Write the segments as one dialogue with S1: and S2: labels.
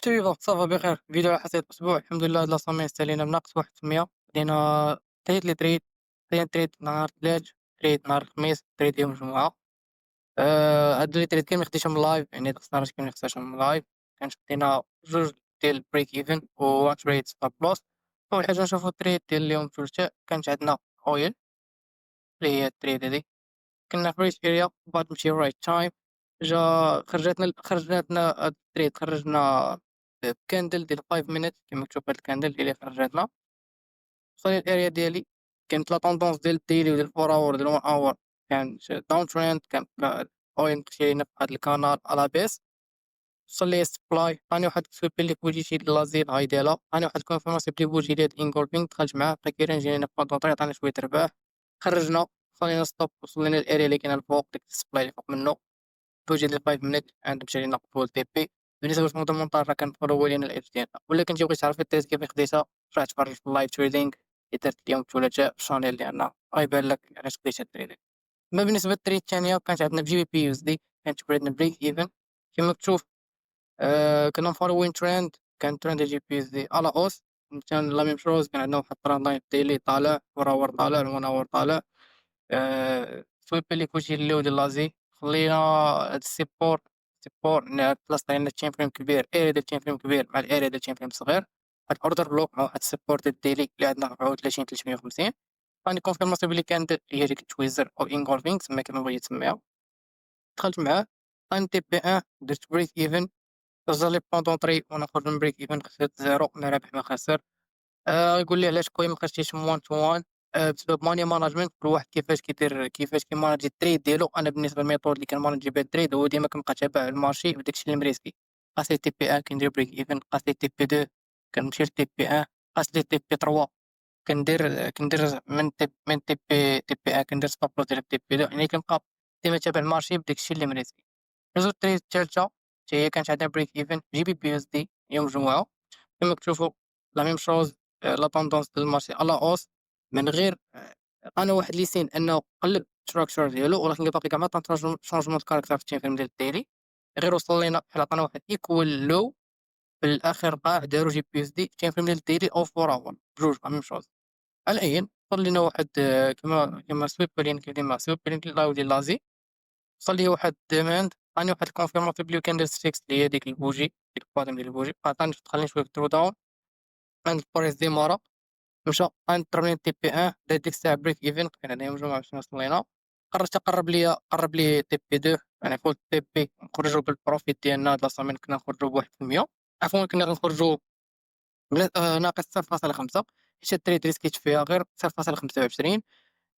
S1: تيفا صافا بخير. فيديو على حصيلة الأسبوع. الحمد لله هاد لا سومين سالينا بناقص 1%. بدينا حطيت لي تريد. بدينا تريد نهار الثلاث، تريد نهار الخميس، تريد يوم الجمعة. هادو لي تريد كامل مخديتهم لايف، يعني خصنا باش كامل خديتهم لايف. كانت حطينا جوج ديال بريك ايفن و تريد ستوب لوس. أول حاجة نشوفو التريد ديال اليوم الثلاثاء. كانت عندنا أويل اللي هي التريد هادي. كنا في ريت اريا بعد نمشي رايت تايم. جا خرجاتنا هاد التريد. خرجنا بكاندل ديال 5 مينيت كيما مكتوب هاد الكاندل اللي خرجاتنا. وصلنا الاريا ديالي. كانت لا طوندونس ديال الديلي وديال الفور اور ديال 1 اور كانت داون تريند. كانت الاويل مشينا في هاد الكانال على بيس. وصل لي سبلاي عطاني واحد السويب اللي بوجيتي لازيل هاي ديالها. عطاني واحد الكونفيرماسيون بلي بوجي ديال انغولفينغ. دخلت معاه بقى كيران جينا بونطونطري عطانا شوية رباح. خرجنا خلينا ستوب. وصلنا للاريا اللي كاينه الفوق ديك السبلاي اللي فوق منه. توجد ل5 مينيت عند مشى لينا فول تي بي. بالنسبة للمونطاج راه كنفولوي الإيدج ديالنا، ولا كنتي بغيتي تعرف التريد كيف خديتها روح تفرج في اللايف تريدينغ اللي درت اليوم الثلاثاء في الشانيل ديالنا. غيبان لك علاش خديت هاد التريدينغ. أما بالنسبة للتريد الثانية كانت عندنا بجي بي بي يو اس دي. كانت بريدنا بريك ايفن كيما كتشوف. كنا مفولوين تريند. كان تريند جي بي اس دي على اوس. كان لا ميم شوز. كان عندنا واحد الترند لاين ديلي طالع، فور اور طالع، 1 اور طالع. سويب اللي كلشي اللي ديال لازي. خلينا هاد السيبور بلاصة عندنا تشين فريم كبير، اريا ديال تشين فريم كبير مع الاريا ديال تشين فريم صغير. هاد اوردر بلوك مع واحد السيبور ديال الديلي اللي عندنا 34 350. غادي كونفيرماسيون بلي كان هي ديك التويزر او انغولفينغ تما كيما بغيتي تسميها. دخلت معاه ان تي بي ان درت بريك ايفن. رجع لي بوندون طري وانا خرج من بريك ايفن. خسرت زيرو، ما رابح ما خاسر. يقول لي علاش خويا ما خرجتيش من one to one. بسبب money management. كل واحد كيفاش كيماناجي التريد ديالو. أنا بالنسبة للميثود اللي كنماناجي بها التريد هو ديما كنبقى تابع المارشي وداك الشي اللي مريسكي. قاس لي TP1 كندير break even، قاس لي TP2 كنمشي لTP1، قاس لي TP3 كندير من TP1 كندير stop loss ديال TP2. يعني كنبقى ديما تابع المارشي بداك الشي اللي مريسكي. ندوزو للتريد التالتة حتى هي كانت عندها break even GBP USD يوم الجمعة. كما كتشوفوا لا ميم شوز. لا طوندونس ديال المارشي على hausse من غير عطانا واحد لي سين أنه قلّب الstructure ديالو، ولكن باقي كاع ما عطانا changement de character في التيم ديال الديلي. غير وصل لينا بحال عطانا واحد equal low في الآخر قاع دارو GBUSD في التيم ديال الديلي أو 4 hour بجوج لا ميم شوز. على أيا وصل لينا واحد كيما سويبرين كيما سويبرين ديال لازي. وصل ليا واحد demand عطاني واحد الconfirmation بلي candlesticks اللي هي ديك البوجي ديك الباترن ديال البوجي عطاني دخلني شوية في الdrawdown عند البريس ديمارا. مشى غنضرب لي TP1 دار ديك الساعة بريك ايفن. كان هنايا مجموعة باش وصلينا. قررت قرب لي TP2 يعني فول TP نخرجو بالبروفيت ديالنا. هاد لاصامين كنا نخرجو ب1%، عفوا كنا غنخرجو ناقص 0.5 حيت التريد ريسكيت فيها غير 0.25.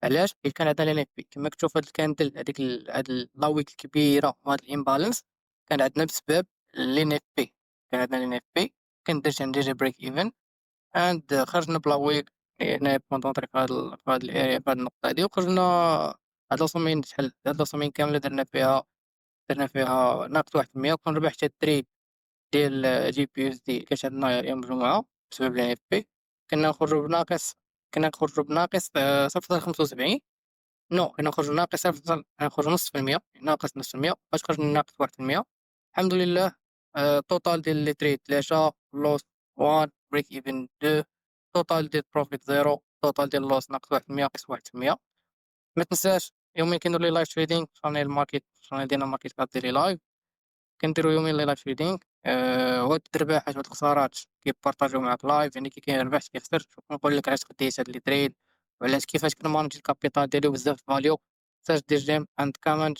S1: علاش؟ حيت كان عندنا الNFP كما كتشوف هاد الكاندل هاديك هاد اللاويك الكبيرة وهاد الامبالانس كان عندنا بسبب الNFP. كان عندنا الNFP كان درت بريك ايفن خرجنا بلا ويك. هنايا كونطونطري في هاد الاريا في هاد النقطة هادي. وخرجنا هاد لاصومين شحال هاد لاصومين كاملة درنا فيها ناقص 1%. وكان ربح حتى التريد ديال GBUSD كانت عندنا يوم الجمعة بسبب الNFP. كنا نخرجو بناقص كنا نخرجو بناقص 0.75. كنا نخرجو ناقص غنخرجو نص في المية ناقص نص في المية باش خرجنا ناقص 1%. الحمد لله. التوتال ديال لي تريد 3 لوس 1 بريك ايفن 2 توتال ديال بروفيت 0 توتال ديال لوس ناقص 1% ناقص 1%. ما تنساش يوميا كنديرو لي لايف تريدينغ شانيل ماركت شانيل ديالنا ماركت كندير لي لايف. كنديرو يوميا لي لايف تريدينغ. وهاد الترباحات وهاد الخسارات كيبارطاجيو معاك لايف، يعني كي كاين ربح كيخسر كنقول لك علاش خديت هاد لي تريد وعلاش كيفاش كنمانجي الكابيتال ديالي وبزاف فاليو. تنساش دير جيم اند كومنت